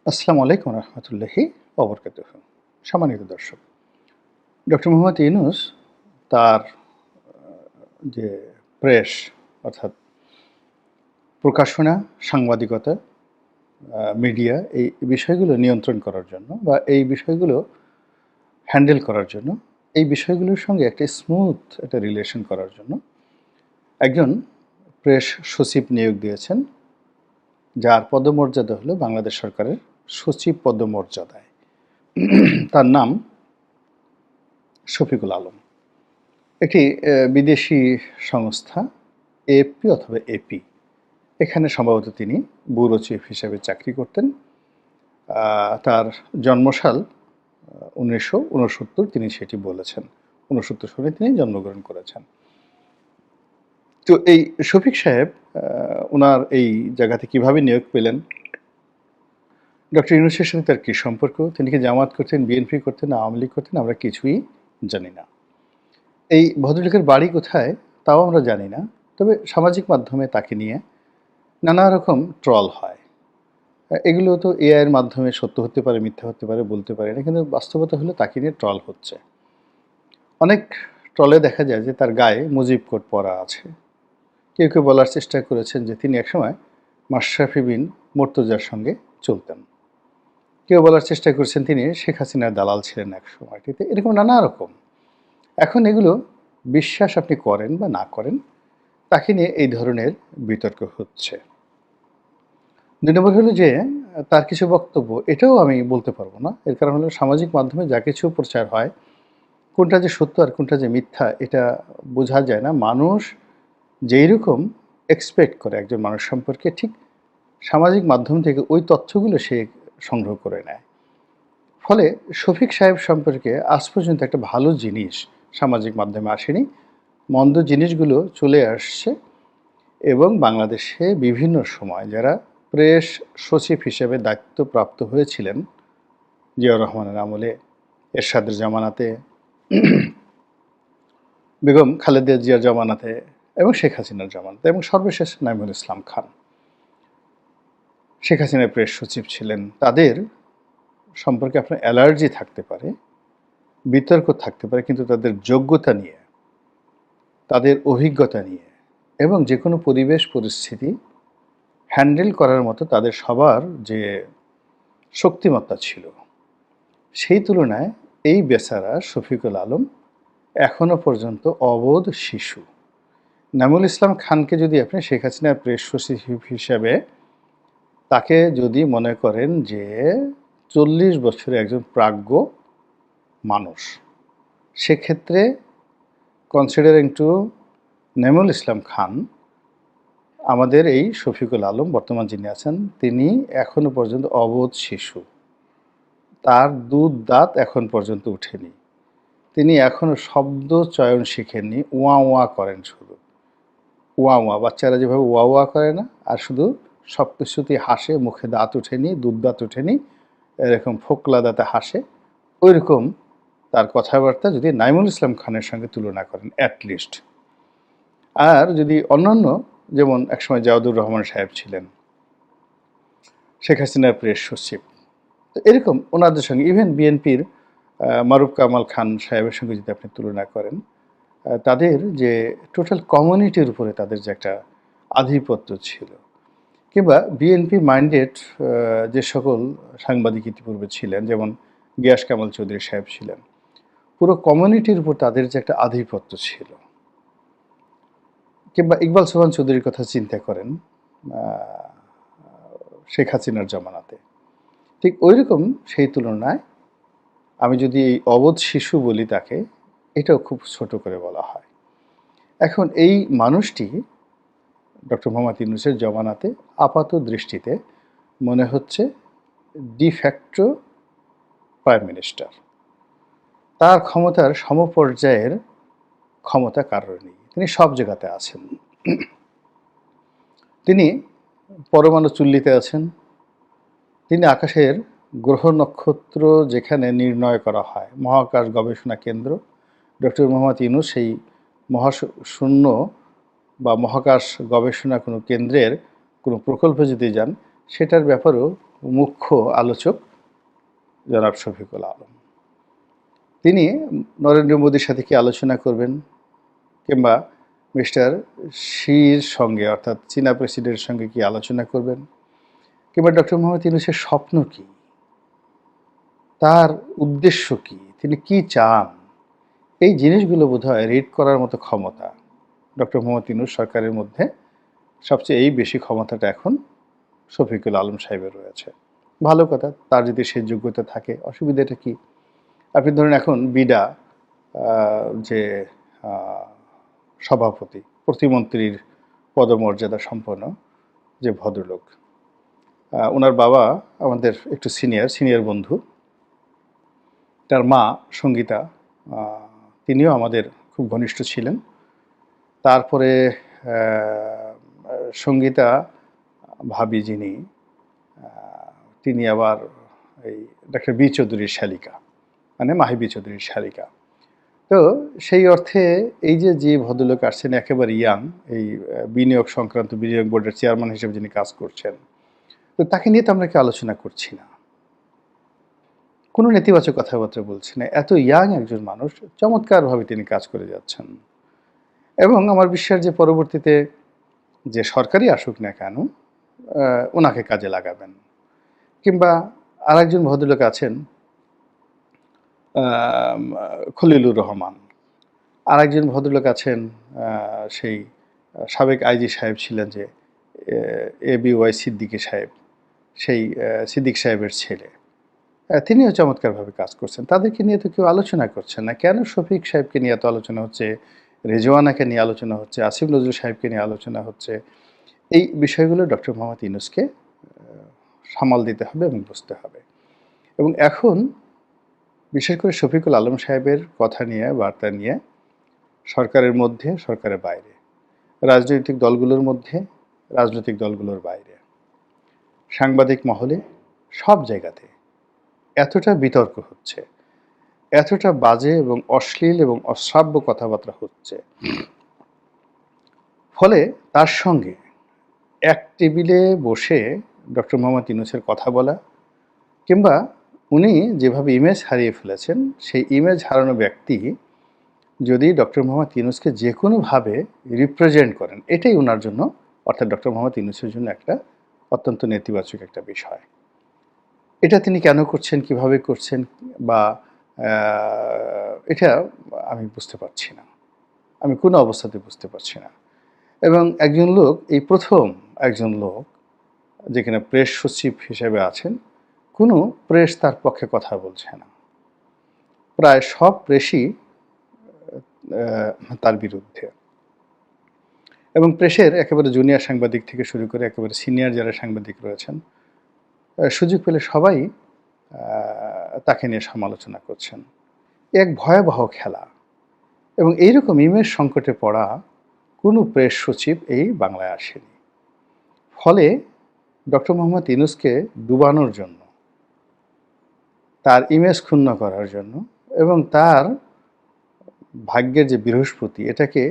আসসালামু আলাইকুম রহমতুল্লাহি ওবরকাতুহ। সম্মানিত দর্শক, ডক্টর মোহাম্মদ ইউনূস তার যে প্রেস অর্থাৎ প্রকাশনা, সাংবাদিকতা, মিডিয়া এই বিষয়গুলো নিয়ন্ত্রণ করার জন্য বা এই বিষয়গুলো হ্যান্ডেল করার জন্য, এই বিষয়গুলোর সঙ্গে একটা স্মুথ একটা রিলেশন করার জন্য একজন প্রেস সচিব নিয়োগ দিয়েছেন, যার পদমর্যাদা হলো বাংলাদেশ সরকারের সচিব পদমর্যাদায়। তার নাম শফিকুল আলম। একটি বিদেশি সংস্থা এএফপি অথবা এপি, এখানে সম্ভবত তিনি ব্যুরো চিফ হিসেবে চাকরি করতেন। তার জন্মসাল 1969, তিনি সেটি বলেছেন। 69 সালে তিনি জন্মগ্রহণ করেছেন। তো এই শফিক সাহেব ওনার এই জায়গাতে কিভাবে নিয়োগ পেলেন, ডক্টর ইউনূসের সাথে তার কী সম্পর্ক, তিনি কি জামাত করতেন, বিএনপি করতেন, আওয়ামী লীগ করতেন, আমরা কিছুই জানি না। এই ভদ্রলোকের বাড়ি কোথায় তাও আমরা জানি না। তবে সামাজিক মাধ্যমে তাকে নিয়ে নানা রকম ট্রল হয়। এগুলো তো এআইয়ের মাধ্যমে সত্য হতে পারে, মিথ্যা হতে পারে, বলতে পারি না, কিন্তু বাস্তবতা হলো তাকে নিয়ে ট্রল হচ্ছে। অনেক ট্রলে দেখা যায় যে তার গায়ে মুজিব কোট পরা আছে। কেউ কেউ বলার চেষ্টা করেছেন যে তিনি একসময় মাশরাফি বিন মুর্তজার সঙ্গে চলতেন। কেউ বলার চেষ্টা করেছেন তিনি শেখ হাসিনার দালাল ছিলেন এক সময়টিতে। এরকম নানা রকম। এখন এগুলো বিশ্বাস আপনি করেন বা না করেন, তাকে নিয়ে এই ধরনের বিতর্ক হচ্ছে। ২ নম্বর হলো যে তার কিছু বক্তব্য, এটাও আমি বলতে পারবো না। এর কারণ হলো সামাজিক মাধ্যমে যা কিছু প্রচার হয়, কোনটা যে সত্য আর কোনটা যে মিথ্যা এটা বোঝা যায় না। মানুষ যেই রকম এক্সপেক্ট করে একজন মানুষ সম্পর্কে, ঠিক সামাজিক মাধ্যম থেকে ওই তথ্যগুলো সে সংগ্রহ করে নেয়। ফলে শফিক সাহেব সম্পর্কে আজ পর্যন্ত একটা ভালো জিনিস সামাজিক মাধ্যমে আসেনি। মন্দ জিনিসগুলো চলে আসছে। এবং বাংলাদেশে বিভিন্ন সময় যারা প্রেস সচিব হিসেবে দায়িত্বপ্রাপ্ত হয়েছিলেন, জিয়াউর রহমানের আমলে, এরশাদের জামানাতে, বেগম খালেদা জিয়ার জামানাতে এবং শেখ হাসিনার জামানাতে, এবং সর্বশেষ নাঈমুল ইসলাম খান শেখ হাসিনার প্রেস সচিব ছিলেন, তাদের সম্পর্কে আপনার অ্যালার্জি থাকতে পারে, বিতর্ক থাকতে পারে, কিন্তু তাদের যোগ্যতা নিয়ে, তাদের অভিজ্ঞতা নিয়ে এবং যে কোনো পরিবেশ পরিস্থিতি হ্যান্ডেল করার মতো তাদের সবার যে শক্তিমত্তা ছিল, সেই তুলনায় এই বেচারা শফিকুল আলম এখনও পর্যন্ত অবোধ শিশু। নাঈমুল ইসলাম খানকে যদি আপনি শেখ হাসিনার প্রেস সচিব হিসাবে তাকে যদি মনে করেন যে 40 বছরের একজন প্রাজ্ঞ মানুষ, সেক্ষেত্রে কনসিডারিং টু নাঈমুল ইসলাম খান, আমাদের এই শফিকুল আলম বর্তমান যিনি আছেন তিনি এখনও পর্যন্ত অবোধ শিশু। তার দুধ দাঁত এখন পর্যন্ত উঠেনি। তিনি এখনও শব্দ চয়ন শিখেননি। ওয়া ওয়া করেন শুধু। ওয়া ওয়া, বাচ্চারা যেভাবে ওয়া ওয়া করে না, আর শুধু সব কিছুতেই হাসে, মুখে দাঁত ওঠেনি, দুধ দাঁত ওঠেনি, এরকম ফোকলা দাঁতে হাসে। ওইরকম তার কথাবার্তা যদি নাঈমুল ইসলাম খানের সঙ্গে তুলনা করেন অ্যাটলিস্ট। আর যদি অন্যান্য, যেমন একসময় জিয়াউর রহমান সাহেব ছিলেন শেখ হাসিনার প্রেস সচিব, তো এরকম ওনাদের সঙ্গে, ইভেন বিএনপির মারুফ কামাল খান সাহেবের সঙ্গে যদি আপনি তুলনা করেন, তাদের যে টোটাল কমিউনিটির উপরে তাদের যে একটা আধিপত্য ছিল, কিংবা বিএনপি মাইন্ডেড যে সকল সাংবাদিক ইতিপূর্বে ছিলেন, যেমন গিয়াস কামাল চৌধুরী সাহেব ছিলেন, পুরো কমিউনিটির উপর তাদের যে একটা আধিপত্য ছিল, কিংবা ইকবাল সোহান চৌধুরীর কথা চিন্তা করেন শেখ হাসিনার জামানাতে, ঠিক ওই রকম সেই তুলনায় আমি যদি এই অবোধ শিশু বলি তাকে, এটাও খুব ছোট করে বলা হয়। এখন এই মানুষটি ডক্টর মোহাম্মদ ইউনূসের জামানাতে আপাত দৃষ্টিতে মনে হচ্ছে ডিফ্যাক্টো প্রাইম মিনিস্টার। তার ক্ষমতার সমপর্যায়ের ক্ষমতা কারোর নেই। তিনি সব জায়গাতে আছেন। তিনি পরমাণু চুল্লিতে আছেন। তিনি আকাশের গ্রহ নক্ষত্র যেখানে নির্ণয় করা হয়, মহাকাশ গবেষণা কেন্দ্র, ডক্টর মোহাম্মদ ইউনূস সেই মহাশূন্য বা মহাকাশ গবেষণা কোনো কেন্দ্রের কোনো প্রকল্পে যদি যান, সেটার ব্যাপারেও মুখ্য আলোচক জনাব শফিকুল আলম। তিনি নরেন্দ্র মোদীর সাথে কি আলোচনা করবেন, কিংবা মিস্টার শির সঙ্গে অর্থাৎ চীনা প্রেসিডেন্টের সঙ্গে কি আলোচনা করবেন, কিংবা ডক্টর মোহাম্মদ ইউনূসের স্বপ্ন কি, তার উদ্দেশ্য কি, তিনি কি চান, এই জিনিসগুলো বোধহয় রিড করার মতো ক্ষমতা ডক্টর মোহাম্মদ ইউনূস সরকারের মধ্যে সবচেয়ে বেশি ক্ষমতাটা এখন শফিকুল আলম সাহেবের রয়েছে। ভালো কথা, তার যদি সেই যোগ্যতা থাকে, অসুবিধাটা কি? আপনি ধরুন এখন বিডা যে সভাপতি, প্রতিমন্ত্রীর পদমর্যাদা সম্পন্ন যে ভদ্রলোক, ওনার বাবা আমাদের একটু সিনিয়র বন্ধু, তার মা সঙ্গীতা, তিনিও আমাদের খুব ঘনিষ্ঠ ছিলেন। তারপরে সঙ্গীতা ভাবি যিনি, তিনি আবার এই ডক্টর বি চৌধুরীর শালিকা, মানে মাহি বি চৌধুরীর শালিকা। তো সেই অর্থে এই যে ভদ্রলোক আসছেন একেবারে ইয়াং, এই বিনিয়োগ সংক্রান্ত বিনিয়োগ বোর্ডের চেয়ারম্যান হিসেবে যিনি কাজ করছেন, তো তাকে নিয়ে তো আমরা কি আলোচনা করছি না, কোনো নেতিবাচক কথাবার্তা বলছি না। এত ইয়াং একজন মানুষ, চমৎকারভাবে তিনি কাজ করে যাচ্ছেন। এবং আমার বিশ্বাস যে পরবর্তীতে যে সরকারই আসুক না কেন, ওনাকে কাজে লাগাবেন। কিংবা আরেকজন ভদ্রলোক আছেন খলিলুর রহমান, আরেকজন ভদ্রলোক আছেন সেই সাবেক আইজি সাহেব ছিলেন যে ABY সিদ্দিকী সাহেব, সেই সিদ্দিক সাহেবের ছেলে, তিনিও চমৎকারভাবে কাজ করছেন। তাদেরকে নিয়ে তো কেউ আলোচনা করছেন না। কেন শফিক সাহেবকে নিয়ে এত আলোচনা হচ্ছে, রেজওয়ানাকে নিয়ে আলোচনা হচ্ছে, আসিফ নজরুল সাহেবকে নিয়ে আলোচনা হচ্ছে? এই বিষয়গুলো ডক্টর মোহাম্মদ ইউনূসকে সামাল দিতে হবে এবং বুঝতে হবে। এবং এখন বিশেষ করে শফিকুল আলম সাহেবের কথা নিয়ে, বার্তা নিয়ে, সরকারের মধ্যে, সরকারের বাইরে, রাজনৈতিক দলগুলোর মধ্যে, রাজনৈতিক দলগুলোর বাইরে, সাংবাদিক মহলে, সব জায়গাতে এতটা বিতর্ক হচ্ছে, এতটা বাজে এবং অশ্লীল এবং অশ্রাব্য কথাবার্তা হচ্ছে, ফলে তার সঙ্গে এক টেবিলে বসে ডক্টর মোহাম্মদ ইউনূসের কথা বলা, কিংবা উনি যেভাবে ইমেজ হারিয়ে ফেলেছেন, সেই ইমেজ হারানো ব্যক্তি যদি ডক্টর মোহাম্মদ ইউনূসকে যে কোনোভাবে রিপ্রেজেন্ট করেন, এটাই ওনার জন্য, অর্থাৎ ডক্টর মোহাম্মদ ইউনূসের জন্য একটা অত্যন্ত নেতিবাচক একটা বিষয়। এটা তিনি কেন করছেন, কিভাবে করছেন, বা এটা আমি বুঝতে পারছি না, আমি কোনো অবস্থাতে বুঝতে পারছি না। এবং একজন লোক, এই প্রথম একজন লোক যেখানে প্রেস সচিব হিসেবে আছেন, কোনো প্রেস তার পক্ষে কথা বলছে না, প্রায় সব প্রেসই তার বিরুদ্ধে। এবং প্রেসের একেবারে জুনিয়র সাংবাদিক থেকে শুরু করে একেবারে সিনিয়র যারা সাংবাদিক রয়েছেন, সুযোগ পেলে সবাই তাকে নিয়ে সমালোচনা করছেন। এক ভয়াবহ খেলা। এবং এইরকম ইমেজ সংকটে পড়া কোনো প্রেস সচিব এই বাংলায় আসেনি। ফলে ডক্টর মোহাম্মদ ইউনূসকে ডুবানোর জন্য, তার ইমেজ ক্ষুণ্ণ করার জন্য, এবং তার ভাগ্যের যে বৃহস্পতি, এটাকে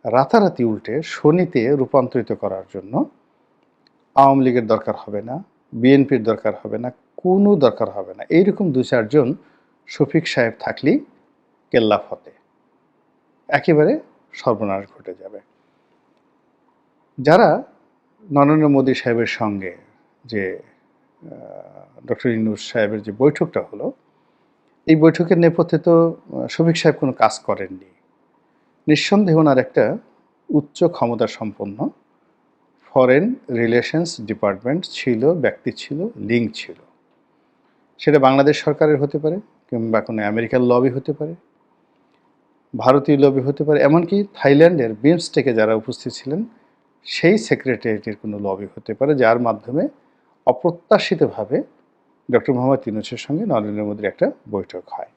রাতারাতি উল্টে শনিতে রূপান্তরিত করার জন্য আওয়ামী লীগের দরকার হবে না, বিএনপির দরকার হবে না, কোনো দরকার হবে না, এইরকম দু চারজন শফিক সাহেব থাকলেই কেল্লা ফতে, একেবারে সর্বনাশ ঘটে যাবে। যারা নরেন্দ্র মোদী সাহেবের সঙ্গে যে ডক্টর ইউনূস সাহেবের যে বৈঠকটা হলো, এই বৈঠকের নেপথ্যে তো শফিক সাহেব কোনো কাজ করেননি। নিঃসন্দেহে ওনার একটা উচ্চ ক্ষমতা সম্পন্ন ফরেন রিলেশনস ডিপার্টমেন্ট ছিল, ব্যক্তি ছিল, লিঙ্ক ছিল। সেটা বাংলাদেশ সরকারের হতে পারে, কিংবা কোনো আমেরিকান লবি হতে পারে, ভারতীয় লবি হতে পারে, এমনকি থাইল্যান্ডের বিমস্টেকে যারা উপস্থিত ছিলেন সেই সেক্রেটারিয়েটের কোনো লবি হতে পারে, যার মাধ্যমে অপ্রত্যাশিতভাবে ডক্টর মোহাম্মদ ইউনূসের সঙ্গে নরেন্দ্র মোদীর একটা বৈঠক হয়।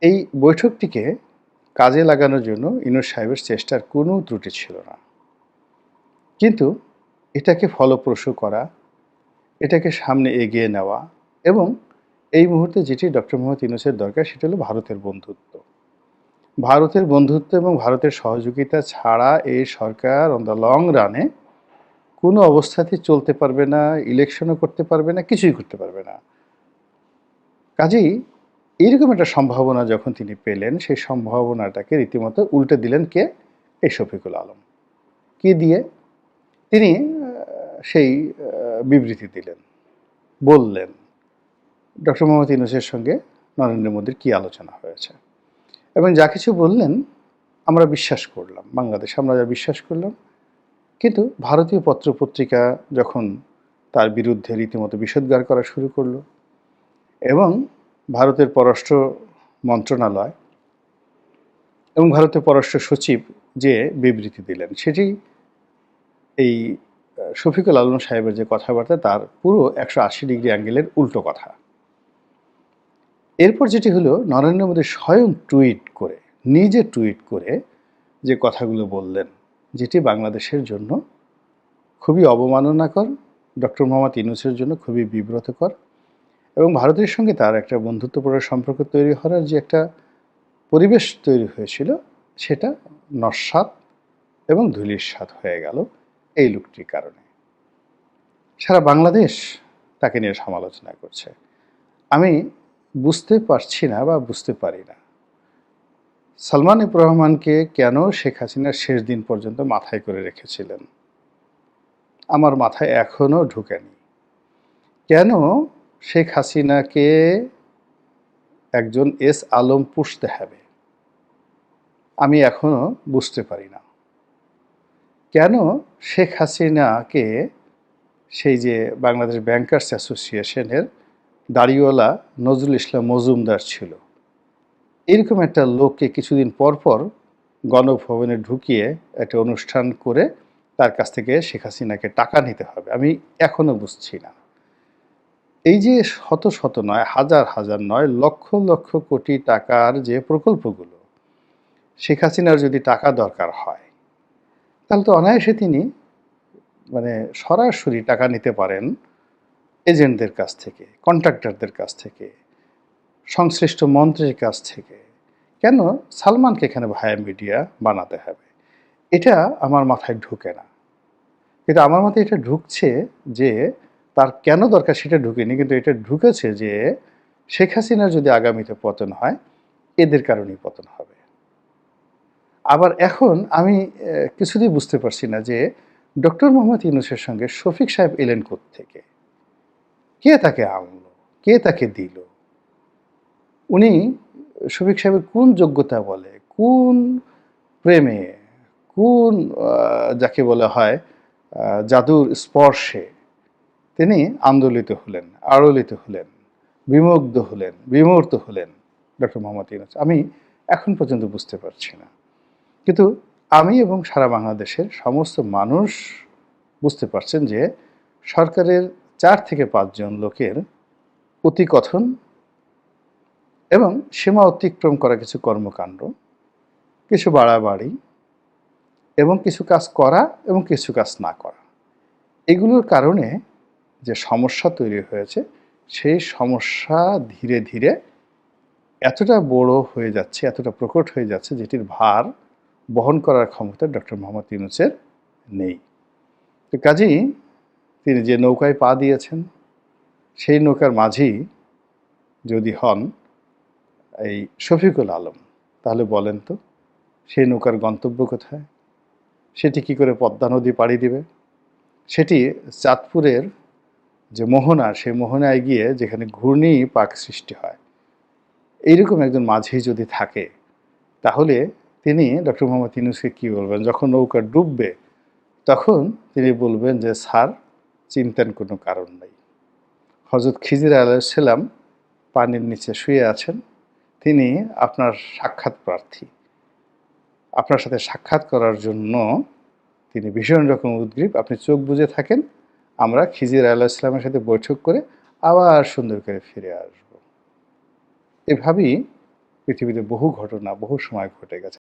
এই বৈঠকটিকে কাজে লাগানোর জন্য ইউনূস সাহেবের চেষ্টার কোনো ত্রুটি ছিল না। কিন্তু এটাকে ফলপ্রসূ করা, এটাকে সামনে এগিয়ে নেওয়া, এবং এই মুহূর্তে যেটি ডক্টর মোহাম্মদ ইউনূসের দরকার, সেটা হলো ভারতের বন্ধুত্ব। ভারতের বন্ধুত্ব এবং ভারতের সহযোগিতা ছাড়া এই সরকার অন দ্য লং রানে কোনো অবস্থাতেই চলতে পারবে না, ইলেকশনও করতে পারবে না, কিছুই করতে পারবে না। কাজেই এইরকম একটা সম্ভাবনা যখন তিনি পেলেন, সেই সম্ভাবনাটাকে রীতিমতো উল্টে দিলেন কে? এই শফিকুল আলম। কি দিয়ে? তিনি সেই বিবৃতি দিলেন, বললেন ডক্টর মোহাম্মদ ইউনূসের সঙ্গে নরেন্দ্র মোদীর কী আলোচনা হয়েছে এবং যা কিছু বললেন আমরা বিশ্বাস করলাম, বাংলাদেশে আমরা যা বিশ্বাস করলাম। কিন্তু ভারতীয় পত্রপত্রিকা যখন তার বিরুদ্ধে রীতিমতো বিষোদ্গার করা শুরু করলো এবং ভারতের পররাষ্ট্র মন্ত্রণালয় এবং ভারতের পররাষ্ট্র সচিব যে বিবৃতি দিলেন, সেটি এই শফিকুল আলম সাহেবের যে কথাবার্তা তার পুরো 180 ডিগ্রি অ্যাঙ্গেলের উল্টো কথা। এরপর যেটি হলো, নরেন্দ্র মোদী স্বয়ং টুইট করে, নিজে টুইট করে যে কথাগুলো বললেন, যেটি বাংলাদেশের জন্য খুবই অবমাননাকর, ডক্টর মোহাম্মদ ইউনূসের জন্য খুবই বিব্রতকর এবং ভারতের সঙ্গে তার একটা বন্ধুত্বপূর্ণ সম্পর্ক তৈরি হওয়ার যে একটা পরিবেশ তৈরি হয়েছিল, সেটা নস্যাৎ এবং ধূলিসাৎ হয়ে গেল এই লোকটির কারণে। সারা বাংলাদেশ তাকে নিয়ে সমালোচনা করছে। আমি বুঝতে পারছি না বা বুঝতে পারি না সালমান এফ রহমানকে কেন শেখ হাসিনার শেষ দিন পর্যন্ত মাথায় করে রেখেছিলেন। আমার মাথায় এখনও ঢুকেনি কেন শেখ হাসিনাকে একজন এস আলম পুষতে হবে। আমি এখনও বুঝতে পারি না কেন শেখ হাসিনাকে সেই যে বাংলাদেশ ব্যাংকার্স অ্যাসোসিয়েশনের দাড়িওয়ালা নজরুল ইসলাম মজুমদার ছিল, এরকম একটা লোককে কিছুদিন পর পর গণভবনে ঢুকিয়ে একটা অনুষ্ঠান করে তার কাছ থেকে শেখ হাসিনাকে টাকা নিতে হবে। আমি এখনও বুঝছি না। এই যে শত শত নয়, হাজার হাজার নয়, লক্ষ লক্ষ কোটি টাকার যে প্রকল্পগুলো, শেখ হাসিনার যদি টাকা দরকার হয় তাহলে তো অনায়াসে তিনি মানে সরাসরি টাকা নিতে পারেন এজেন্টদের কাছ থেকে, কন্ট্রাক্টরদের কাছ থেকে, সংশ্লিষ্ট মন্ত্রীর কাছ থেকে। কেন সালমানকে এখানে ভায়া মিডিয়া বানাতে হবে? এটা আমার মাথায় ঢুকে না। কিন্তু আমার মাথায় এটা ঢুকছে যে তার কেন দরকার সেটা ঢুকেনি, কিন্তু এটা ঢুকেছে যে শেখ হাসিনার যদি আগামীতে পতন হয়, এদের কারণেই পতন হবে। আবার এখন আমি কিছুতেই বুঝতে পারছি না যে ডক্টর মোহাম্মদ ইউনূসের সঙ্গে শফিক সাহেব এলেন কোত্থেকে? কে তাকে আনলো? কে তাকে দিল? উনি শফিক সাহেবের কোন যোগ্যতা বলে, কোন প্রেমে, কোন যাকে বলা হয় জাদুর স্পর্শে তিনি আন্দোলিত হলেন, আড়লিত হলেন, বিমুগ্ধ হলেন, বিমূর্ত হলেন ডক্টর মোহাম্মদ ইউনূস? আমি এখন পর্যন্ত বুঝতে পারছি না। কিন্তু আমি এবং সারা বাংলাদেশের সমস্ত মানুষ বুঝতে পারছেন যে সরকারের 4 থেকে 5 জন লোকের অতিকথন এবং সীমা অতিক্রম করা কিছু কর্মকাণ্ড, কিছু বাড়াবাড়ি এবং কিছু কাজ করা এবং কিছু কাজ না করা, এগুলোর কারণে যে সমস্যা তৈরি হয়েছে, সেই সমস্যা ধীরে ধীরে এতটা বড় হয়ে যাচ্ছে, এতটা প্রকট হয়ে যাচ্ছে, যেটির ভার বহন করার ক্ষমতা ডক্টর মোহাম্মদ ইউনূসের নেই। তো কাজেই তিনি যে নৌকায় পা দিয়েছেন, সেই নৌকার মাঝি যদি হন এই শফিকুল আলম, তাহলে বলেন তো সেই নৌকার গন্তব্য কোথায়? সেটি কি করে পদ্মা নদী পাড়ি দিবে? সেটি চাঁদপুরের যে মোহনা, সেই মোহনায় গিয়ে যেখানে ঘূর্ণি পাক সৃষ্টি হয়, এইরকম একজন মাঝি যদি থাকে, তাহলে তিনি ডক্টর মোহাম্মদ ইউনূসকে কী বলবেন? যখন নৌকা ডুববে তখন তিনি বলবেন যে স্যার, চিন্তার কোনো কারণ নেই। হযরত খিজির আলাইহিসসালাম পানির নিচে শুয়ে আছেন, তিনি আপনার সাক্ষাৎ প্রার্থী, আপনার সাথে সাক্ষাৎ করার জন্য তিনি ভীষণ রকম উদগ্রীব, আপনি চোখ বুজে থাকেন, আমরা খিজির আলাইহিসসালামের সাথে বৈঠক করে আবার সুন্দর করে ফিরে আসব। এভাবেই পৃথিবীতে বহু ঘটনা বহু সময় ঘটে গেছে।